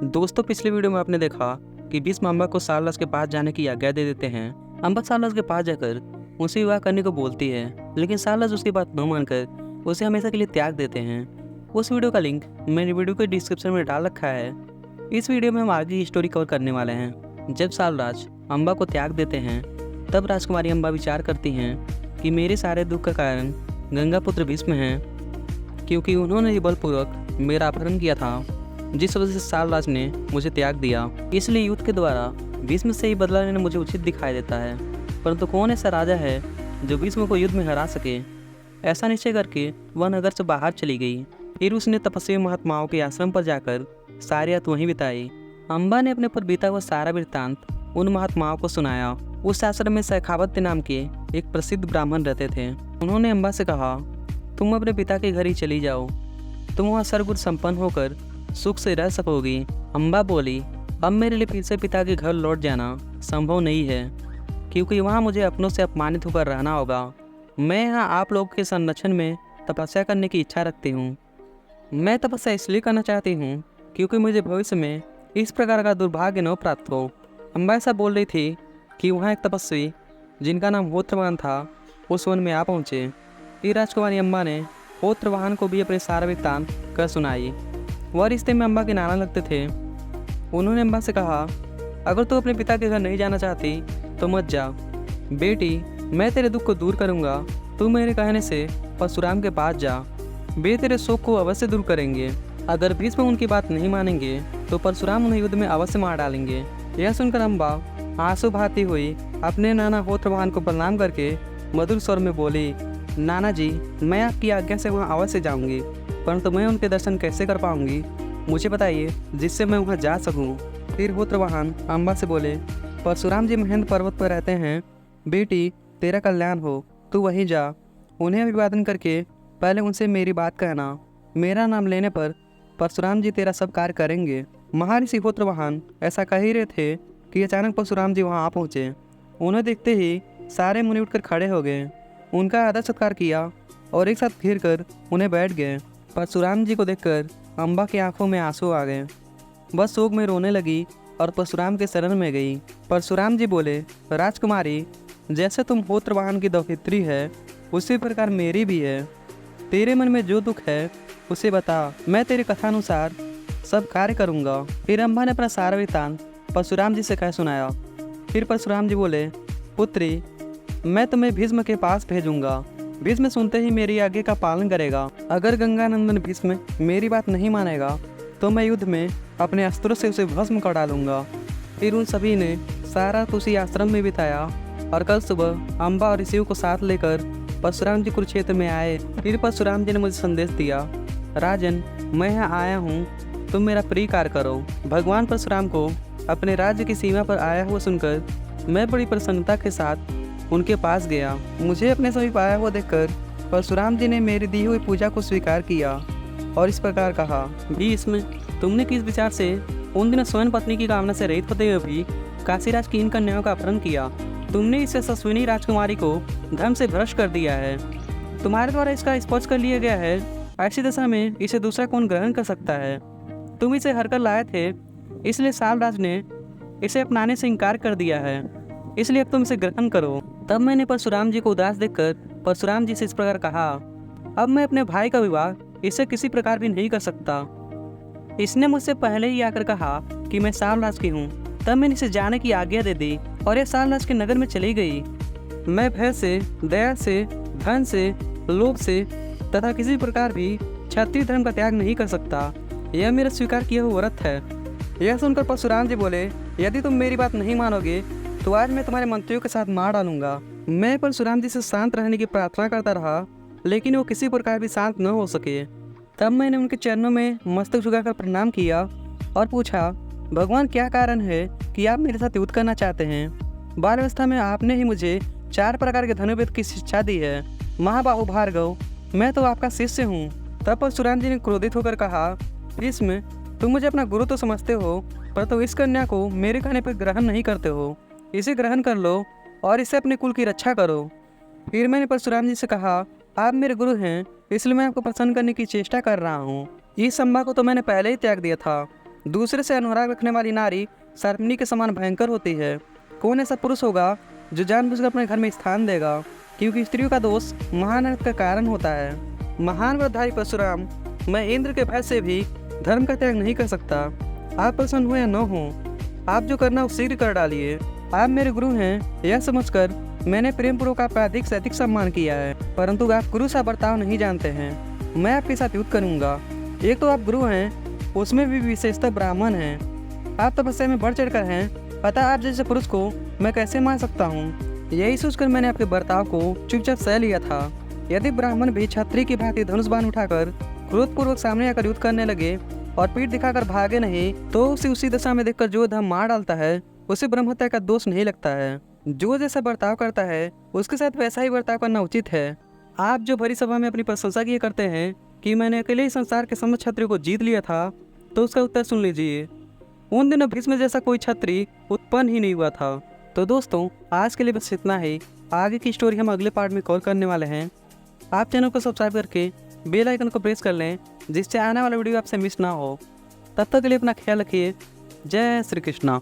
दोस्तों, पिछले वीडियो में आपने देखा कि भीष्म अम्बा को सारनाथ के पास जाने की आज्ञा दे देते हैं। अम्बा सारनाथ के पास जाकर उनसे विवाह करने को बोलती है, लेकिन सारनाथ उसकी बात न मानकर उसे हमेशा के लिए त्याग देते हैं। उस वीडियो का लिंक मैंने वीडियो के डिस्क्रिप्शन में डाल रखा है। इस वीडियो में हम आगे की स्टोरी कवर करने वाले हैं। जब सारनाथ अम्बा को त्याग देते हैं, तब राजकुमारी अम्बा विचार करती हैं कि मेरे सारे दुख का कारण गंगापुत्र भीष्म हैं, क्योंकि उन्होंने बलपूर्वक मेरा अपहरण किया था, जिस वजह से सारनाथ ने मुझे त्याग दिया। इसलिए युद्ध के द्वारा भीष्म से ही बदला लेना मुझे उचित दिखाई देता है। परंतु कौन ऐसा राजा है जो भीष्म को युद्ध में हरा सके? ऐसा निश्चय करके वह नगर से बाहर चली गई। फिर उसने तपस्वी महात्माओं के आश्रम पर जाकर सारी रात वहीं बिताई। अम्बा ने अपने पर बीता हुआ सारा वृत्तांत उन महात्माओं को सुनाया। उस आश्रम में शेखावत नाम के एक प्रसिद्ध ब्राह्मण रहते थे। उन्होंने अम्बा से कहा, तुम अपने पिता के घर ही चली जाओ, तुम वहाँ सर्वगुण संपन्न होकर सुख से रह सकोगी। अम्बा बोली, अब मेरे लिए फिर से पिता के घर लौट जाना संभव नहीं है, क्योंकि वहाँ मुझे अपनों से अपमानित होकर रहना होगा। मैं यहाँ आप लोगों के संरक्षण में तपस्या करने की इच्छा रखती हूँ। मैं तपस्या इसलिए करना चाहती हूँ क्योंकि मुझे भविष्य में इस प्रकार का दुर्भाग्य न प्राप्त हो। अम्बा ऐसा बोल रही थी कि वहाँ एक तपस्वी जिनका नाम होत्रवाहन था, उस वन में आ पहुँचे। फिर राजकुमारी अम्बा ने होत्रवाहन को भी अपने सारा वृत्तांत कर सुनाई। वह रिश्ते में अम्बा के नाना लगते थे। उन्होंने अम्बा से कहा, अगर तू अपने पिता के घर नहीं जाना चाहती तो मत जा। बेटी, मैं तेरे दुख को दूर करूँगा, तू मेरे कहने से परशुराम के पास जा, वे तेरे शोक को अवश्य दूर करेंगे। अगर भीष्म उनकी बात नहीं मानेंगे तो परशुराम उन्हें युद्ध में अवश्य मार डालेंगे। यह सुनकर अम्बा आंसू बहाती हुई अपने नाना होत्रवाहन को प्रणाम करके मधुर स्वर में बोली, नाना जी, मैं आपकी आज्ञा से वहाँ अवश्य जाऊँगी, परंतु मैं उनके दर्शन कैसे कर पाऊंगी, मुझे बताइए, जिससे मैं वहां जा सकूं। फिर होत्रवाहन अम्बा से बोले, परशुराम जी महेंद्र पर्वत पर रहते हैं। बेटी, तेरा कल्याण हो, तू वहीं जा। उन्हें अभिवादन करके पहले उनसे मेरी बात कहना। मेरा नाम लेने पर परशुराम जी तेरा सब कार्य करेंगे। महर्षि होत्रवाहन ऐसा कह ही रहे थे कि अचानक परशुराम जी वहाँ आ पहुँचे। उन्हें देखते ही सारे मुनि उठकर खड़े हो गए, उनका आदर सत्कार किया और एक साथ घिर कर उन्हें बैठ गए। परशुराम जी को देखकर अम्बा की आंखों में आंसू आ गए। बस शोक में रोने लगी और परशुराम के शरण में गई। परशुराम जी बोले, राजकुमारी, जैसे तुम होत्रवाहन की दौहित्री है, उसी प्रकार मेरी भी है। तेरे मन में जो दुख है उसे बता, मैं तेरे कथानुसार सब कार्य करूँगा। फिर अम्बा ने अपना सारा वृत्तांत परशुराम जी से कह सुनाया। फिर परशुराम जी बोले, पुत्री, मैं तुम्हें भीष्म के पास भेजूँगा। भीष्म सुनते ही मेरी आज्ञा का पालन करेगा। अगर गंगानंदन भीष्म मेरी बात नहीं मानेगा तो मैं युद्ध में अपने अस्त्रों से उसे भस्म कर डालूंगा। फिर उन सभी ने सारा रात उसी आश्रम में बिताया और कल सुबह अम्बा और ऋषियों को साथ लेकर परशुराम जी कुरुक्षेत्र में आए। फिर परशुराम जी ने मुझे संदेश दिया, राजन, मैं यहाँ आया हूँ, तुम मेरा प्रिय कार्य करो। भगवान परशुराम को अपने राज्य की सीमा पर आया हुआ सुनकर मैं बड़ी प्रसन्नता के साथ उनके पास गया। मुझे अपने समीप आया हुआ देखकर परशुराम जी ने मेरी दी हुई पूजा को स्वीकार किया और इस प्रकार कहा, भीष्म, तुमने किस विचार से उन दिनों स्वयं पत्नी की कामना से रहित होते हुए भी काशीराज की इन कन्याओं का अपहरण किया? तुमने इसे सस्विनी राजकुमारी को धर्म से भ्रष्ट कर दिया है। तुम्हारे द्वारा इसका स्पर्श कर लिया गया है। ऐसी दशा में इसे दूसरा कौन ग्रहण कर सकता है? तुम इसे हरकर लाए थे, इसलिए सारनाथ ने इसे अपनाने से इनकार कर दिया है, इसलिए अब तुम इसे ग्रहण करो। तब मैंने परशुराम जी को उदास देखकर परशुराम जी से इस प्रकार कहा, अब मैं अपने भाई का विवाह इससे किसी प्रकार भी नहीं कर सकता। इसने मुझसे पहले ही आकर कहा कि मैं सारनाथ की हूँ। तब मैंने इसे जाने की आज्ञा दे दी और यह सारनाथ के नगर में चली गई। मैं भय से, दया से, धन से, लोभ से तथा किसी प्रकार भी क्षत्रिय धर्म का त्याग नहीं कर सकता। यह मेरा स्वीकार किया हुआ व्रत है। यह सुनकर परशुराम जी बोले, यदि तुम मेरी बात नहीं मानोगे तो आज मैं तुम्हारे मंत्रियों के साथ मार डालूंगा। मैं परशुराम जी से शांत रहने की प्रार्थना करता रहा, लेकिन वो किसी प्रकार भी शांत न हो सके। तब मैंने उनके चरणों में मस्तक झुकाकर प्रणाम किया और पूछा, भगवान, क्या कारण है कि आप मेरे साथ युद्ध करना चाहते हैं? बाल अवस्था में आपने ही मुझे 4 प्रकार के धनुर्वेद की शिक्षा दी है। महाबाहु भार्गव, मैं तो आपका शिष्य हूँ। तब परशुराम जी ने क्रोधित होकर कहा, भीष्म, तुम मुझे अपना गुरु तो समझते हो, परंतु इस कन्या को मेरे कहने पर ग्रहण नहीं करते हो। इसे ग्रहण कर लो और इससे अपने कुल की रक्षा करो। फिर मैंने परशुराम जी से कहा, आप मेरे गुरु हैं, इसलिए मैं आपको प्रसन्न करने की चेष्टा कर रहा हूँ। इस अम्बा को तो मैंने पहले ही त्याग दिया था, दूसरे से अनुराग रखने वाली नारी सर्पनी के समान भयंकर होती है। कौन ऐसा पुरुष होगा जो जानबूझकर अपने घर में स्थान देगा, क्योंकि स्त्रियों का दोष महान अनर्थ का कारण होता है। महान व्रतधारी परशुराम, मैं इंद्र के भय से भी धर्म का त्याग नहीं कर सकता। आप प्रसन्न हो या न हो, आप जो करना वो शीघ्र कर डालिए। आप मेरे गुरु हैं यह समझकर मैंने प्रेम पूर्वक आपका अधिक से अधिक सम्मान किया है, परंतु आप गुरु सा बर्ताव नहीं जानते हैं। मैं आपके साथ युद्ध करूंगा। एक तो आप गुरु हैं, उसमें भी विशेषतः ब्राह्मण हैं। आप तपस्या में बढ़ चढ़कर हैं, पता आप जैसे पुरुष को मैं कैसे मान सकता हूँ। यही सोचकर मैंने आपके बर्ताव को चुपचाप सह लिया था। यदि ब्राह्मण भी क्षत्रिय की भांति धनुष बाण उठाकर क्रोधपूर्वक सामने आकर युद्ध करने लगे और पीठ दिखाकर भागे नहीं, तो उसी दशा में देखकर जो धम मार डालता है उसे ब्रह्म हत्या का दोष नहीं लगता है। जो जैसा बर्ताव करता है उसके साथ वैसा ही बर्ताव करना उचित है। आप जो भरी सभा में अपनी प्रशंसा किए करते हैं कि मैंने अकेले ही संसार के समस्त क्षत्रियों को जीत लिया था, तो उसका उत्तर सुन लीजिए। उन दिनों भीष्म जैसा कोई क्षत्रिय उत्पन्न ही नहीं हुआ था। तो दोस्तों, आज के लिए बस इतना ही। आगे की स्टोरी हम अगले पार्ट में कवर करने वाले हैं। आप चैनल को सब्सक्राइब करके बेल आइकन को प्रेस कर लें, जिससे आने वाला वीडियो आपसे मिस ना हो। तब तक के लिए अपना ख्याल रखिए। जय श्री कृष्णा।